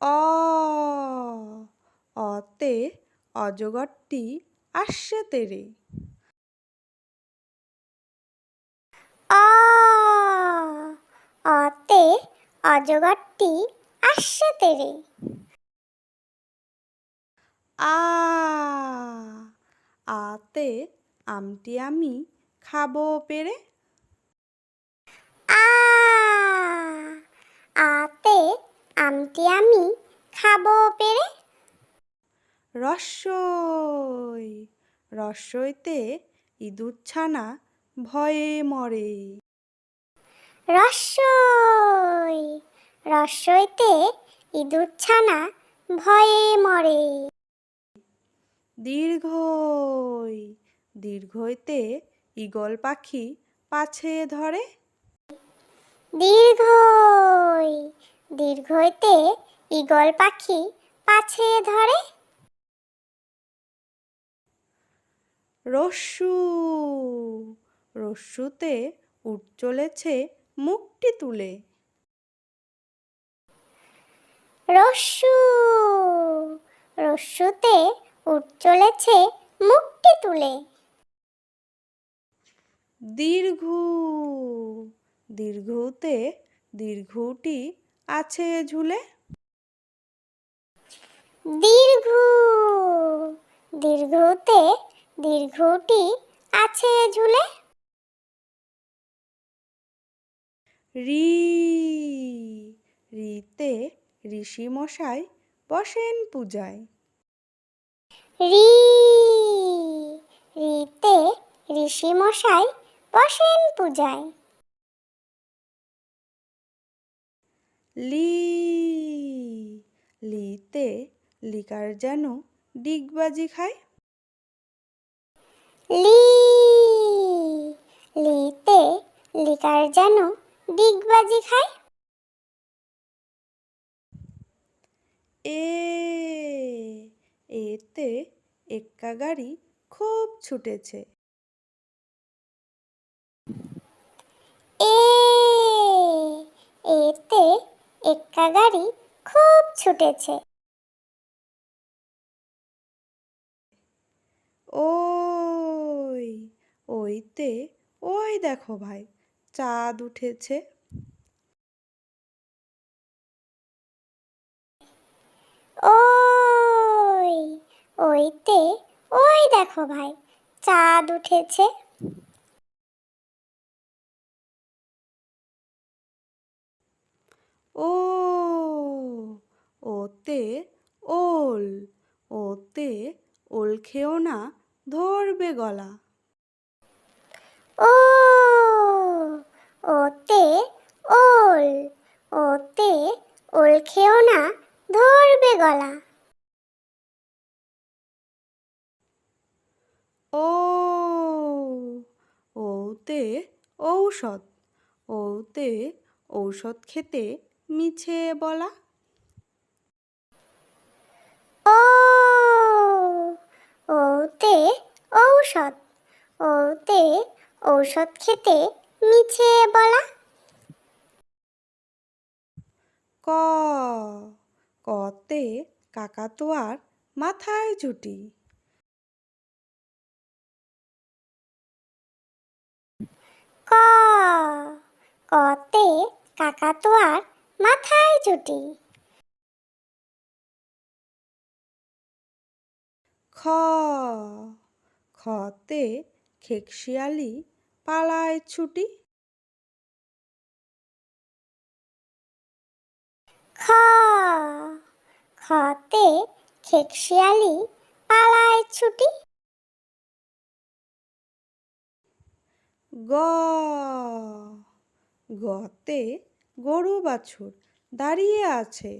অ অতে অজগরটি আসছে তেরে। অ অতে অজগরটি আসছে তেরে। আ আতে আমটি আমি খাবো পেরে। আ আতে আমটি আমি খাবো পেরে। রস্বই রস্বইতে ইঁদুর ছানা ভয়ে মরে। রস্বই রস্বইতে ইঁদুর ছানা ভয়ে মরে। দীর্ঘই দীর্ঘইতে ঈগল পাখি পাছে ধরে। দীর্ঘই দীর্ঘইতে ঈগল পাখি পাছে ধরে। রস্যু রস্যুতে উট চলেছে মুখটি তুলে। রস্যু রস্যুতে উট চলেছে মুখটি তুলে। দীর্ঘু দীর্ঘুতে দীর্ঘুটি আছে ঝুলে। দীর্ঘু দীর্ঘুতে দীর্ঘুটি আছে ঝুলে। রি রিতে ঋষি মশাই বসেন পূজায়। রি রিতে ঋষি মশাই বসেন পূজায়। লি লিতে লিকার যেন ডিগবাজি খায়। লি লিতে লিকার যেন ডিগবাজি খায়। এ এতে এক্কা গাড়ি খুব ছুটেছে। এ এতে এক্কা গাড়ি খুব ছুটেছে। ওই ওইতে ওই দেখো ভাই চাঁদ উঠেছে। ওই ওইতে ওই দেখো ভাই চাঁদ উঠেছে। ও ওতে ওল ওতে ওল খেও না ধরবে গলা। ও ওতে ওল ওতে ওল খেও না ধরবে গলা। ও ওতে ঔষধ ওতে ঔষধ খেতে মিছে বলা। ও ওতে ঔষধ ওতে ঔষধ খেতে মিছে বলা। ক কতে কাকাতুয়ার মাথায় ঝুঁটি। ক কতে কাকাতুয়ার মাথায় ঝুঁটি। খ খতে খেকশিয়ালি পালায় ছুটি। খ খতে খেকশিয়ালি পালায় ছুটি। গ গতে গরু বাছুর দাঁড়িয়ে আছে।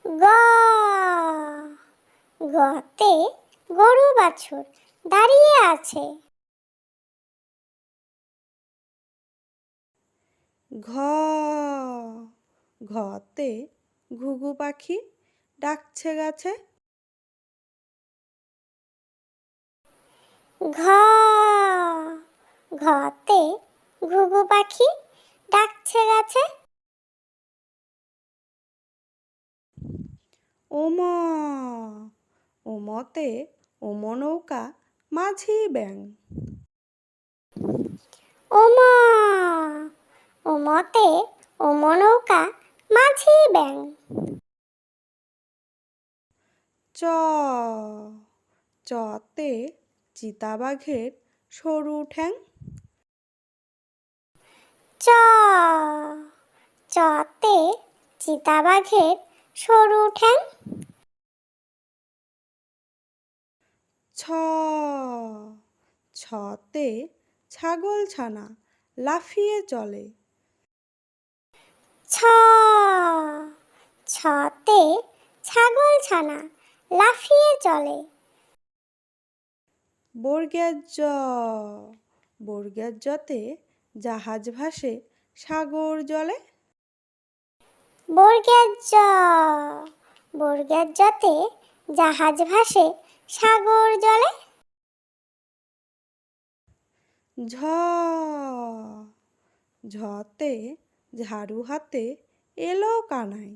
গ গতে গরু বাছুর দাঁড়িয়ে আছে। ঘ ঘতে ঘুঘু পাখি ডাকছে গাছে। ঘ ঘতে ঘুঘু পাখি ডাকছে গাছে। ওমা, ওমতে ওমো নৌকা মাঝি ব্যাং। ওমা, ওমতে ওমো নৌকা মাঝি ব্যাং। চ, চতে চিতাবাঘের সরু ঠ্যাং। চ, চতে চিতাবাঘের সরু ঠ্যাং। ছ, ছতে ছাগল ছানা লাফিয়ে চলে। ছ, ছতে ছাগল ছানা লাফিয়ে চলে। বর্গের জ, বর্গের জতে জাহাজ ভাসে সাগর জলে। বর্গের জ, বর্গের জতে জাহাজ ভাসে সাগর জলে। ঝ, ঝতে ঝাড়ু হাতে এলো কানাই।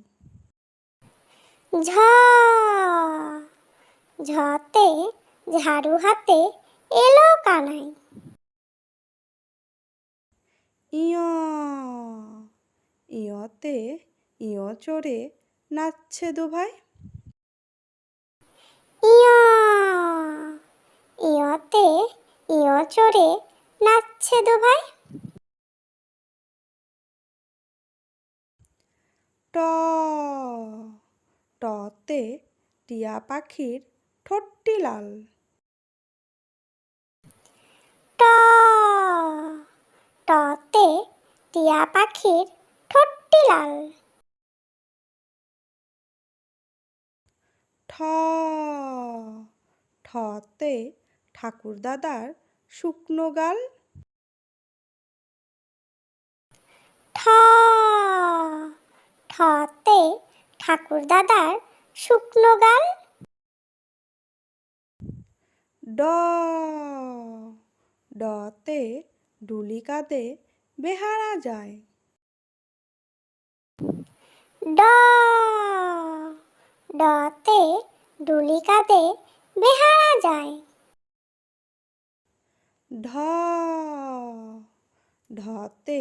ঝ, ঝতে ঝাড়ু হাতে এলো কানাই। ইয়, ইয়তে ইয় চড়ে নাচছে দুভাই। ইয়, ইয়তে ইয় চড়ে নাচছে দুভাই। ট, টতে টিয়া পাখির ঠোঁটটি লাল। ট, টতে টিয়া পাখির ঠোঁটটি লাল। ঠ, ঠতে ঠাকুর দাদার শুকনো গাল। ঠ, ঠতে ঠাকুর দাদার শুকনো গাল। ড, ডতে ডুলি কাঁধে বেহারা যায়। ড, ডতে ডুলি কাঁধে বেহারা যায়। ঢ, ঢতে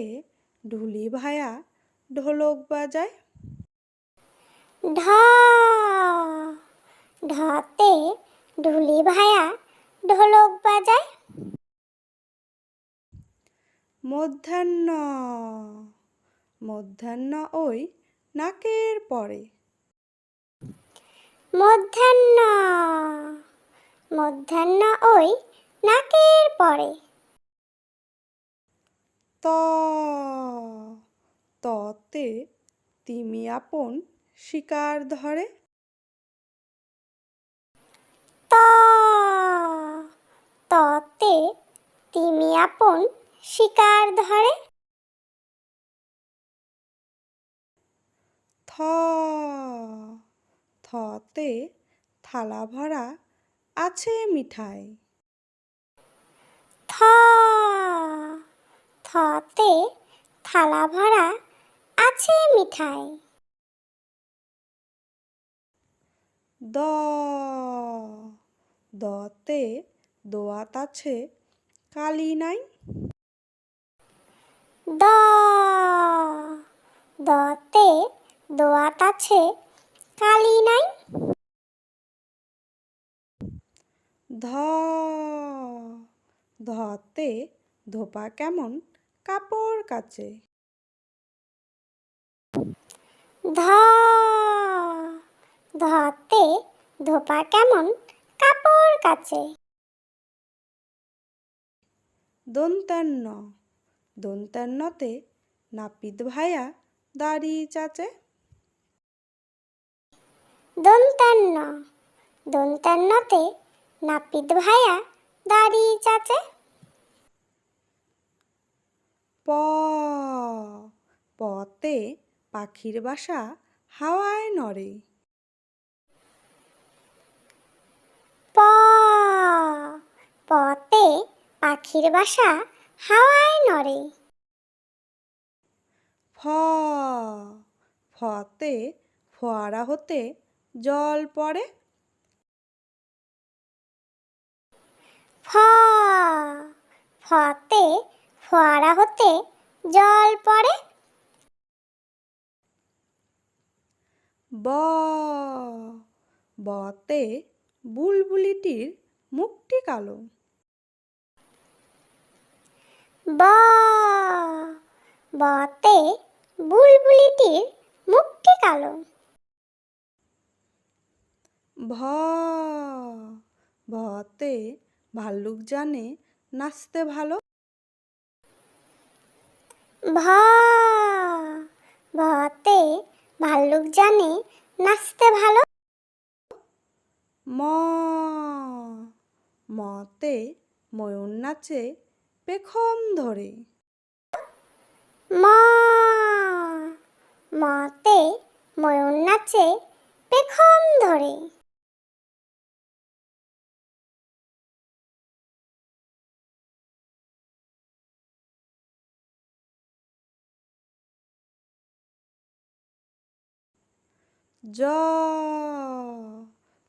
ঢুলি ভায়া ঢোলক বাজায়। ঢ, ঢতে ঢুলি ভায়া ঢোলক বাজায়। মধ্যাহ্ন, মধ্যাহ্ন ওই নাকের পরে। মধ্যাহ্ন, মধ্যাহ্ন ওই নাকের পরে। ত, ততে তিমি আপন শিকার ধরে। ত, ততে তিমি আপন শিকার ধরে। থ, থতে থালা ভরা আছে মিঠাই। থ, থতে থালা ভরা আছে মিঠাই। দ, দতে দোয়াত আছে কালি নাই। দ, দতে দোয়াত আছে কালি নাই। ধ, ধতে ধোপা কেমন কাপড় কাচে। ধ, ধতে ধোপা কেমন কাপড় কাচে। দন্তান্ন, দন্তান্নতে নাপিত ভায়া দাড়ি চাচে। দন্তান্ন, দন্তান্নতে নাপিত ভায়া দাড়ি চাচে। প, পতে পাখির বাসা হাওয়ায় নড়ে। প, পতে পাখির বাসা হাওয়ায় নড়ে। ফ, ফতে ফোয়ারা হতে জল পড়ে। ফ ফতে ফোয়ারা হতে জল পড়ে। ব বতে বুলবুলিটির মুখটি কালো। ব বতে বুলবুলিটির মুখটি কালো। ভ ভতে ভাল্লুক জানে নাচতে ভালো। ভ ভতে ভাল্লুক জানে নাচতে ভালো। ম মতে ময়ূর নাচে পেখম ধরে। ম মতে ময়ূর নাচে পেখম ধরে। জ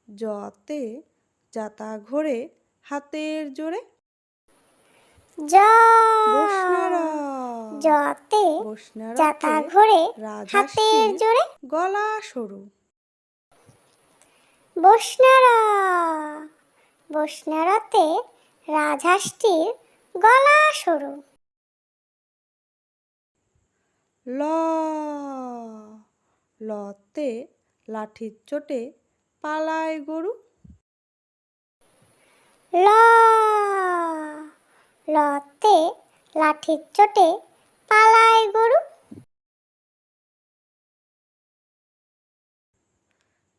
জতে যাতা ঘোরে হাতের জোরে। জ বসনারা জতে বসনারাতে যাতা ঘোরে হাতের রাজহাঁসটির জোরে। গলা সরু। বসনারা বসনারাতে রাজহাঁসটির গলা সরু। ল লতে লাঠির চোটে পালায় গরু। ল লতে লাঠির চোটে পালায় গরু।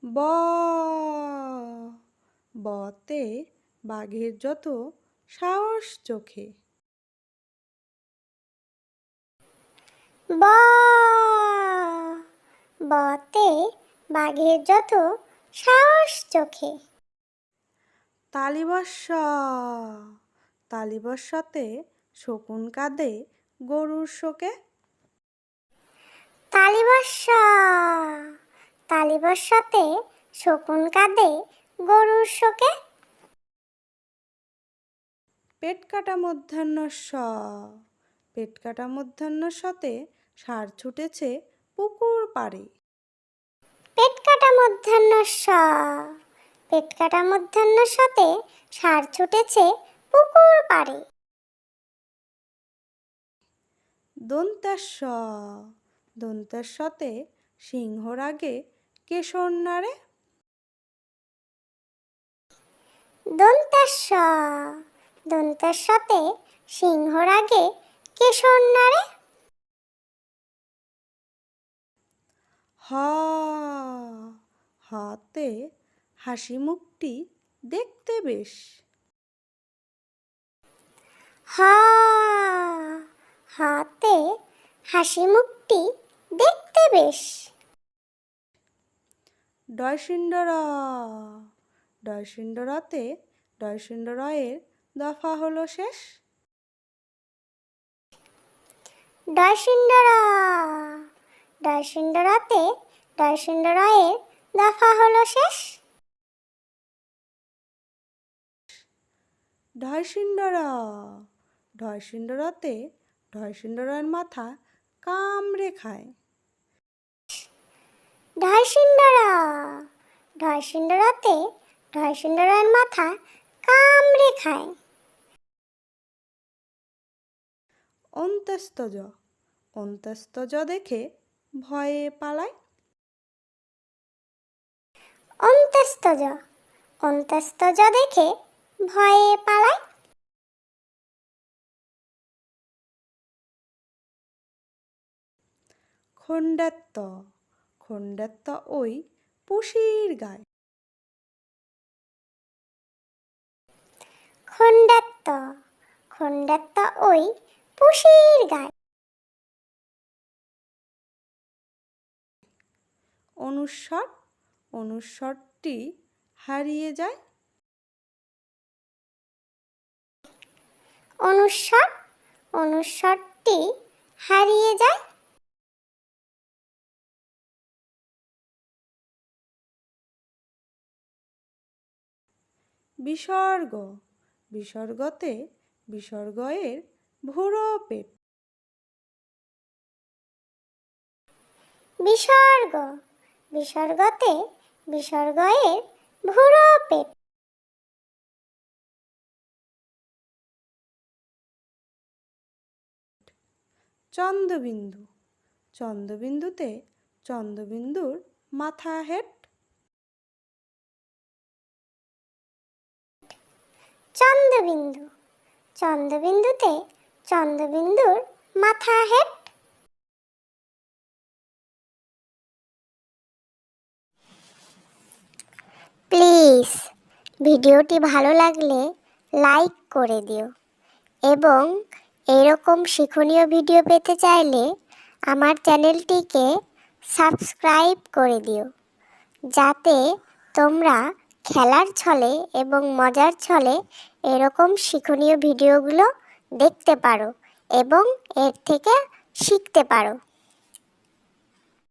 ব বতে বাঘের যত সাহস চোখে। ব বতে বাঘের যত সাহস চোখে। তালিবস্য তালিবস্যতে শকুন কাঁদে গরুর শোকে। তালিবস্য তালিবস্যতে শকুন কাঁদে গরুর শোকে। পেট কাটা মধ্যাহ্নস্য পেট কাটা মধ্যাহ্নস্যতে ষাঁড় ছুটেছে পুকুর পাড়ে। পেট কাটা মধ্যাহ্নস্য পেট কাটা মধ্যাহ্নস্যতে ষাঁড় ছুটেছে পুকুর পাড়ে। দন্তেশ্ব দন্তেশ্বতে সিংহর আগে কেশর নাড়ে। দন্তেশ্ব দন্তেশ্বতে সিংহর আগে কেশর নাড়ে। হ হতে হাসি মুখটি দেখতে বেশ। হ হাতে হাসি মুখটি দেখতে বেশ। ডয়সিন্ডর ডয়সিন্ডরতে ডয়সিন্ডরয়ের দফা হলো শেষ। ডয়সিন্ডর ডয়সিন্ডরতে ডয়সিন্ডরয়ের দফা হলো শেষ। ঢয়সিন্ডর ঢয়সিন্ডরতে ঢয়সিন্ডরের মাথা কামড়ে খায়। ঢয়সিন্ডর ঢয়সিন্ডরতে ঢয়সিন্ডরের মাথা কামড়ে খায়। অন্ত্যস্তজ অন্ত্যস্তজ দেখে ভয়ে পালায়। অন্ত্যস্তজ অন্ত্যস্তজ দেখে ভয়ে পালায়। খণ্ডাত্ত খণ্ডাত্ত ওই পুষির গায়। খণ্ডাত্ত খণ্ডাত্ত ওই পুষির গায়। অনুস্বর অনুস্বরটি হারিয়ে যায়। অনুস্বর অনুস্বরটি হারিয়ে যায়। বিসর্গ, বিসর্গতে বিসর্গয়ের ভুরো পেট। বিসর্গ, বিসর্গতে বিসর্গয়ের ভুরো পেট। চন্দ্রবিন্দু, চন্দ্রবিন্দুতে চন্দ্রবিন্দুর মাথা হেট। চন্দ্রবিন্দু, চন্দ্রবিন্দুতে চন্দ্রবিন্দুর মাথা হেট। প্লিজ ভিডিওটি ভালো লাগলে লাইক করে দিও এবং এরকম শিক্ষণীয় ভিডিও পেতে চাইলে আমার চ্যানেলটিকে সাবস্ক্রাইব করে দিও, যাতে তোমরা খেলার ছলে এবং মজার ছলে এরকম শিক্ষণীয় ভিডিওগুলো দেখতে পারো এবং এর থেকে শিখতে পারো।